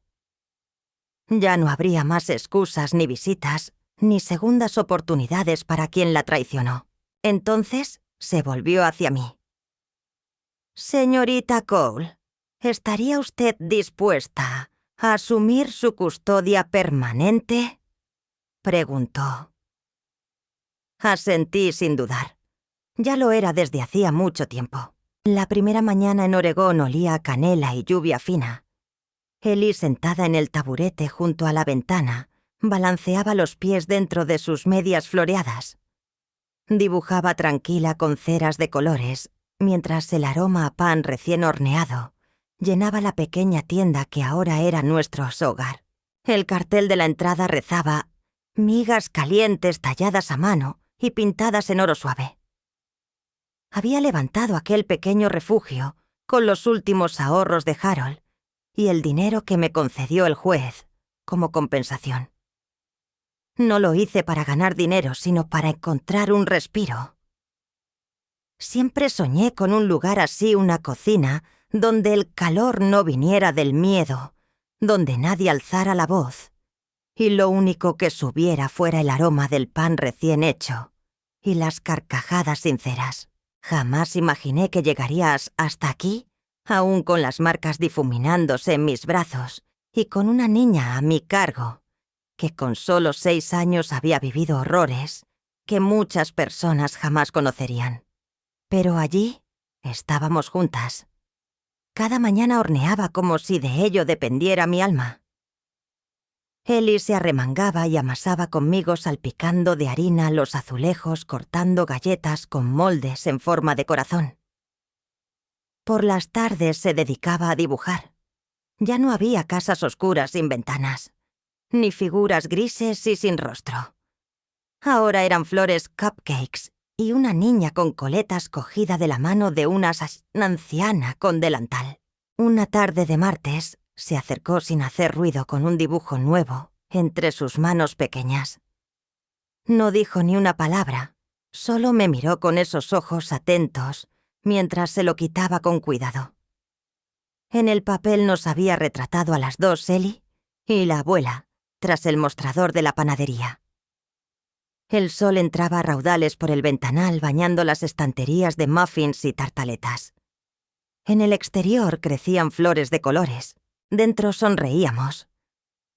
A: Ya no habría más excusas ni visitas, ni segundas oportunidades para quien la traicionó. Entonces se volvió hacia mí. «Señorita Cole, ¿estaría usted dispuesta a asumir su custodia permanente?», preguntó. Asentí sin dudar. Ya lo era desde hacía mucho tiempo. La primera mañana en Oregón olía a canela y lluvia fina. Ellie, sentada en el taburete junto a la ventana, balanceaba los pies dentro de sus medias floreadas. Dibujaba tranquila con ceras de colores, mientras el aroma a pan recién horneado llenaba la pequeña tienda que ahora era nuestro hogar. El cartel de la entrada rezaba: «Migas calientes talladas a mano y pintadas en oro suave». Había levantado aquel pequeño refugio con los últimos ahorros de Harold y el dinero que me concedió el juez como compensación. No lo hice para ganar dinero, sino para encontrar un respiro. Siempre soñé con un lugar así, una cocina, donde el calor no viniera del miedo, donde nadie alzara la voz, y lo único que subiera fuera el aroma del pan recién hecho y las carcajadas sinceras. Jamás imaginé que llegarías hasta aquí, aún con las marcas difuminándose en mis brazos y con una niña a mi cargo, que con solo 6 años había vivido horrores que muchas personas jamás conocerían. Pero allí estábamos juntas. Cada mañana horneaba como si de ello dependiera mi alma. Ellie se arremangaba y amasaba conmigo, salpicando de harina los azulejos, cortando galletas con moldes en forma de corazón. Por las tardes se dedicaba a dibujar. Ya no había casas oscuras sin ventanas, ni figuras grises y sin rostro. Ahora eran flores cupcakes y una niña con coletas cogida de la mano de una anciana con delantal. Una tarde de martes se acercó sin hacer ruido con un dibujo nuevo entre sus manos pequeñas. No dijo ni una palabra, solo me miró con esos ojos atentos mientras se lo quitaba con cuidado. En el papel nos había retratado a las dos, Ellie y la abuela, tras el mostrador de la panadería. El sol entraba a raudales por el ventanal, bañando las estanterías de muffins y tartaletas. En el exterior crecían flores de colores. Dentro sonreíamos.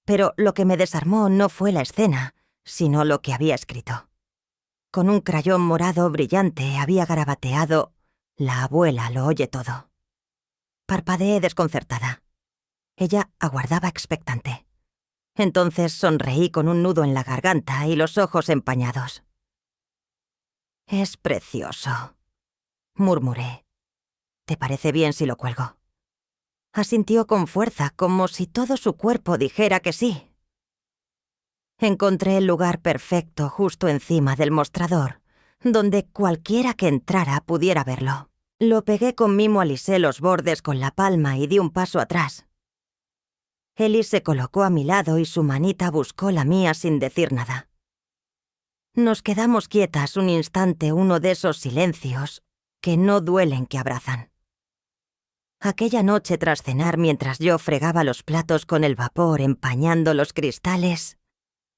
A: Pero lo que me desarmó no fue la escena, sino lo que había escrito. Con un crayón morado brillante había garabateado: «La abuela lo oye todo». Parpadeé desconcertada. Ella aguardaba expectante. Entonces sonreí con un nudo en la garganta y los ojos empañados. «Es precioso», murmuré. «¿Te parece bien si lo cuelgo?». Asintió con fuerza, como si todo su cuerpo dijera que sí. Encontré el lugar perfecto justo encima del mostrador, donde cualquiera que entrara pudiera verlo. Lo pegué con mimo, alisé los bordes con la palma y di un paso atrás. Ellie se colocó a mi lado y su manita buscó la mía sin decir nada. Nos quedamos quietas un instante, uno de esos silencios que no duelen, que abrazan. Aquella noche, tras cenar, mientras yo fregaba los platos con el vapor empañando los cristales,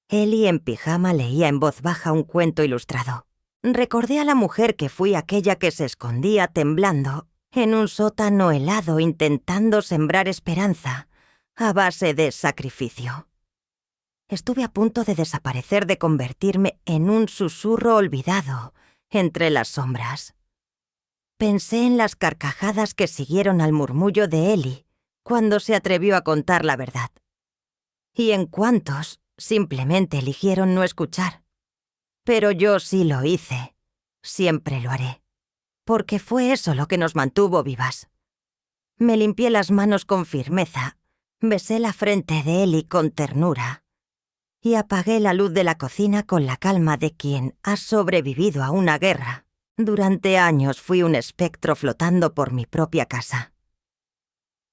A: Ellie en pijama leía en voz baja un cuento ilustrado. Recordé a la mujer que fui, aquella que se escondía temblando en un sótano helado intentando sembrar esperanza a base de sacrificio. Estuve a punto de desaparecer, de convertirme en un susurro olvidado entre las sombras. Pensé en las carcajadas que siguieron al murmullo de Ellie cuando se atrevió a contar la verdad. Y en cuántos simplemente eligieron no escuchar. Pero yo sí lo hice. Siempre lo haré. Porque fue eso lo que nos mantuvo vivas. Me limpié las manos con firmeza, besé la frente de Ellie con ternura y apagué la luz de la cocina con la calma de quien ha sobrevivido a una guerra. Durante años fui un espectro flotando por mi propia casa.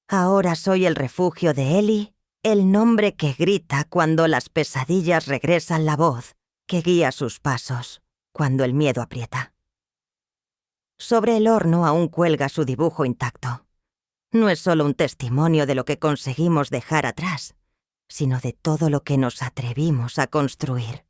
A: Ahora soy el refugio de Ellie, el nombre que grita cuando las pesadillas regresan, la voz que guía sus pasos cuando el miedo aprieta. Sobre el horno aún cuelga su dibujo intacto. No es solo un testimonio de lo que conseguimos dejar atrás, sino de todo lo que nos atrevimos a construir.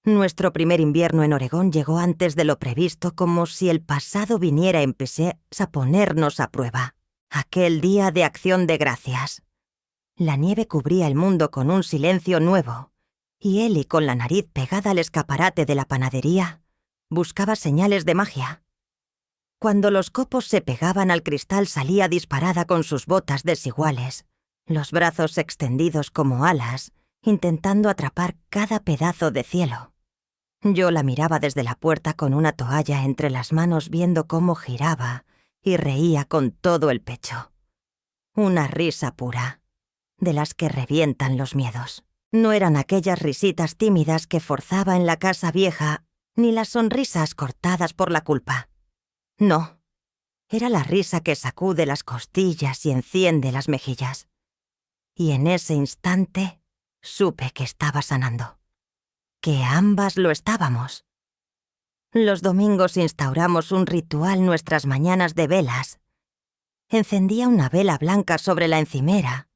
A: Nuestro primer invierno en Oregón llegó antes de lo previsto, como si el pasado viniera a ponernos a prueba. Aquel día de Acción de Gracias. La nieve cubría el mundo con un silencio nuevo, y Ellie, con la nariz pegada al escaparate de la panadería, buscaba señales de magia. Cuando los copos se pegaban al cristal, salía disparada con sus botas desiguales, los brazos extendidos como alas, intentando atrapar cada pedazo de cielo. Yo la miraba desde la puerta con una toalla entre las manos, viendo cómo giraba y reía con todo el pecho. Una risa pura, de las que revientan los miedos. No eran aquellas risitas tímidas que forzaba en la casa vieja, ni las sonrisas cortadas por la culpa. No, era la risa que sacude las costillas y enciende las mejillas. Y en ese instante supe que estaba sanando. Que ambas lo estábamos. Los domingos instauramos un ritual nuestras mañanas de velas. Encendía una vela blanca sobre la encimera,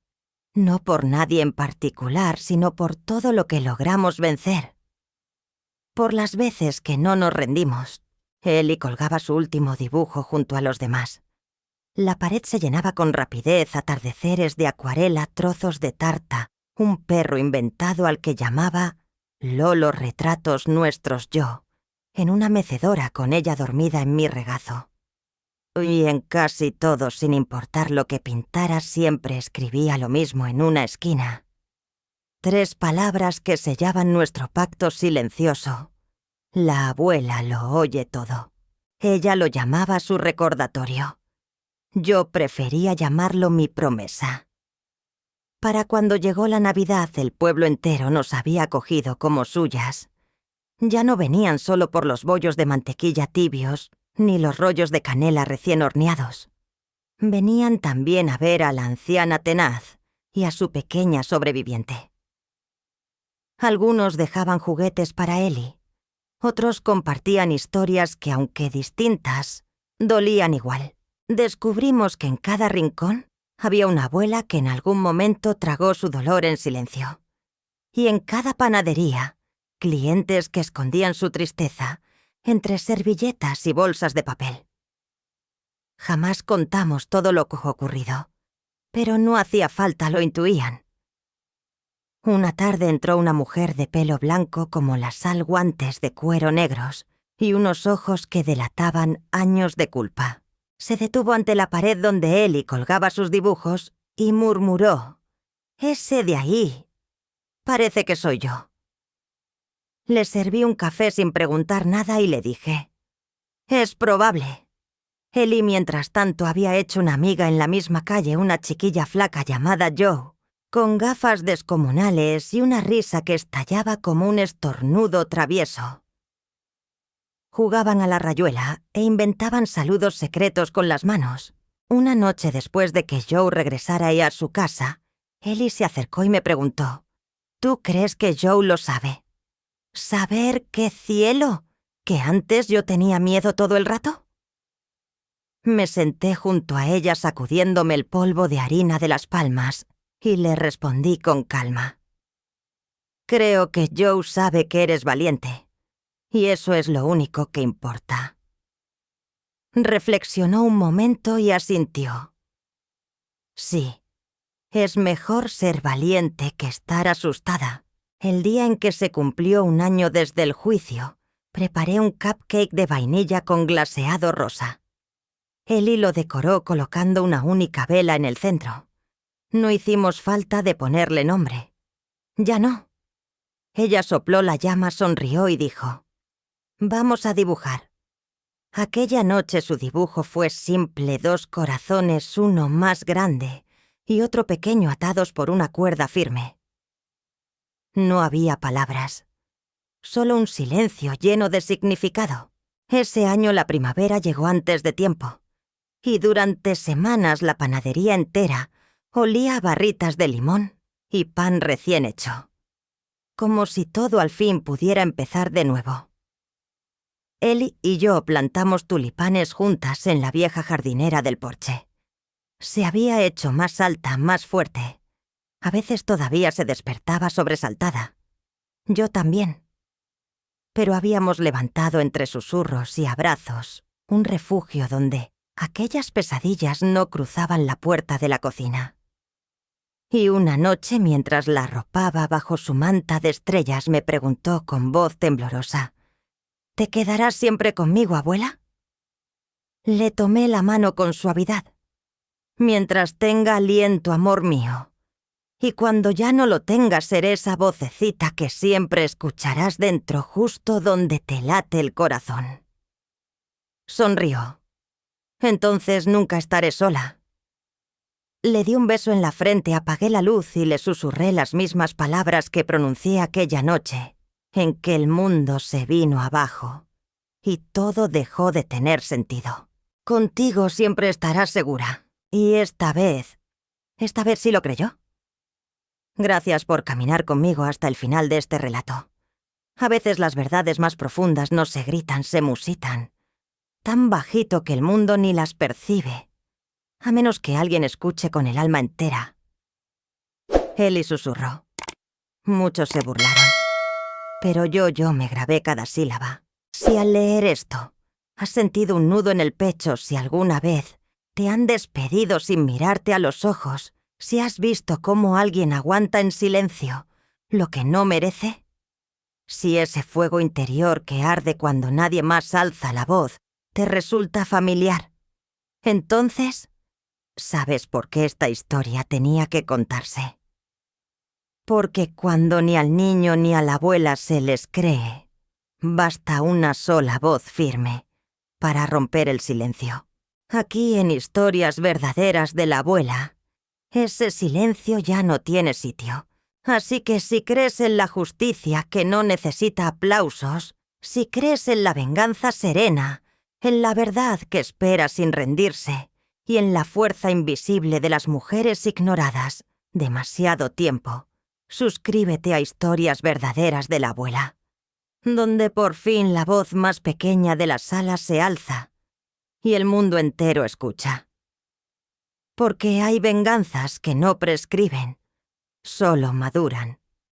A: no por nadie en particular, sino por todo lo que logramos vencer. Por las veces que no nos rendimos. Ellie colgaba su último dibujo junto a los demás. La pared se llenaba con rapidez, atardeceres de acuarela, trozos de tarta, un perro inventado al que llamaba Lolo, retratos nuestros yo, en una mecedora con ella dormida en mi regazo. Y en casi todo, sin importar lo que pintara, siempre escribía lo mismo en una esquina. 3 palabras que sellaban nuestro pacto silencioso. La abuela lo oye todo. Ella lo llamaba su recordatorio. Yo prefería llamarlo mi promesa. Para cuando llegó la Navidad, el pueblo entero nos había acogido como suyas. Ya no venían solo por los bollos de mantequilla tibios, ni los rollos de canela recién horneados. Venían también a ver a la anciana tenaz y a su pequeña sobreviviente. Algunos dejaban juguetes para Ellie. Otros compartían historias que, aunque distintas, dolían igual. Descubrimos que en cada rincón había una abuela que en algún momento tragó su dolor en silencio. Y en cada panadería, clientes que escondían su tristeza entre servilletas y bolsas de papel. Jamás contamos todo lo ocurrido, pero no hacía falta, lo intuían. Una tarde entró una mujer de pelo blanco como la sal, guantes de cuero negros y unos ojos que delataban años de culpa. Se detuvo ante la pared donde Ellie colgaba sus dibujos y murmuró: «Ese de ahí. Parece que soy yo». Le serví un café sin preguntar nada y le dije: «Es probable». Ellie, mientras tanto, había hecho una amiga en la misma calle, una chiquilla flaca llamada Joe, con gafas descomunales y una risa que estallaba como un estornudo travieso. Jugaban a la rayuela e inventaban saludos secretos con las manos. Una noche después de que Joe regresara a su casa, Ellie se acercó y me preguntó: «¿Tú crees que Joe lo sabe?» ¿Saber qué cielo? ¿Que antes yo tenía miedo todo el rato? Me senté junto a ella sacudiéndome el polvo de harina de las palmas y le respondí con calma: «Creo que Joe sabe que eres valiente, y eso es lo único que importa». Reflexionó un momento y asintió: «Sí, Es mejor ser valiente que estar asustada. El día en que se cumplió 1 año desde el juicio, preparé un cupcake de vainilla con glaseado rosa. Ellie lo decoró colocando una única vela en el centro. No hicimos falta de ponerle nombre. Ya no. Ella sopló la llama, sonrió y dijo: «Vamos a dibujar». Aquella noche su dibujo fue simple: 2 corazones, uno más grande y otro pequeño atados por una cuerda firme. No había palabras, solo un silencio lleno de significado. Ese año la primavera llegó antes de tiempo, y durante semanas la panadería entera olía a barritas de limón y pan recién hecho, como si todo al fin pudiera empezar de nuevo. Ellie y yo plantamos tulipanes juntas en la vieja jardinera del porche. Se había hecho más alta, más fuerte. A veces todavía se despertaba sobresaltada. Yo también. Pero habíamos levantado entre susurros y abrazos un refugio donde aquellas pesadillas no cruzaban la puerta de la cocina. Y una noche, mientras la arropaba bajo su manta de estrellas, me preguntó con voz temblorosa: «¿Te quedarás siempre conmigo, abuela?». Le tomé la mano con suavidad. «Mientras tenga aliento, amor mío. Y cuando ya no lo tengas, seré esa vocecita que siempre escucharás dentro, justo donde te late el corazón». Sonrió. «Entonces nunca estaré sola». Le di un beso en la frente, apagué la luz y le susurré las mismas palabras que pronuncié aquella noche en que el mundo se vino abajo y todo dejó de tener sentido. «Contigo siempre estarás segura». Y esta vez sí lo creyó. Gracias por caminar conmigo hasta el final de este relato. A veces las verdades más profundas no se gritan, se musitan, tan bajito que el mundo ni las percibe, a menos que alguien escuche con el alma entera. Ellie susurró. Muchos se burlaron, pero yo me grabé cada sílaba. Si al leer esto has sentido un nudo en el pecho, si alguna vez te han despedido sin mirarte a los ojos, si has visto cómo alguien aguanta en silencio lo que no merece, si ese fuego interior que arde cuando nadie más alza la voz te resulta familiar, entonces sabes por qué esta historia tenía que contarse. Porque cuando ni al niño ni a la abuela se les cree, basta una sola voz firme para romper el silencio. Aquí, en Historias Verdaderas de la Abuela, ese silencio ya no tiene sitio. Así que si crees en la justicia que no necesita aplausos, si crees en la venganza serena, en la verdad que espera sin rendirse y en la fuerza invisible de las mujeres ignoradas demasiado tiempo, suscríbete a Historias Verdaderas de la Abuela, donde por fin la voz más pequeña de la sala se alza y el mundo entero escucha. Porque hay venganzas que no prescriben, solo maduran.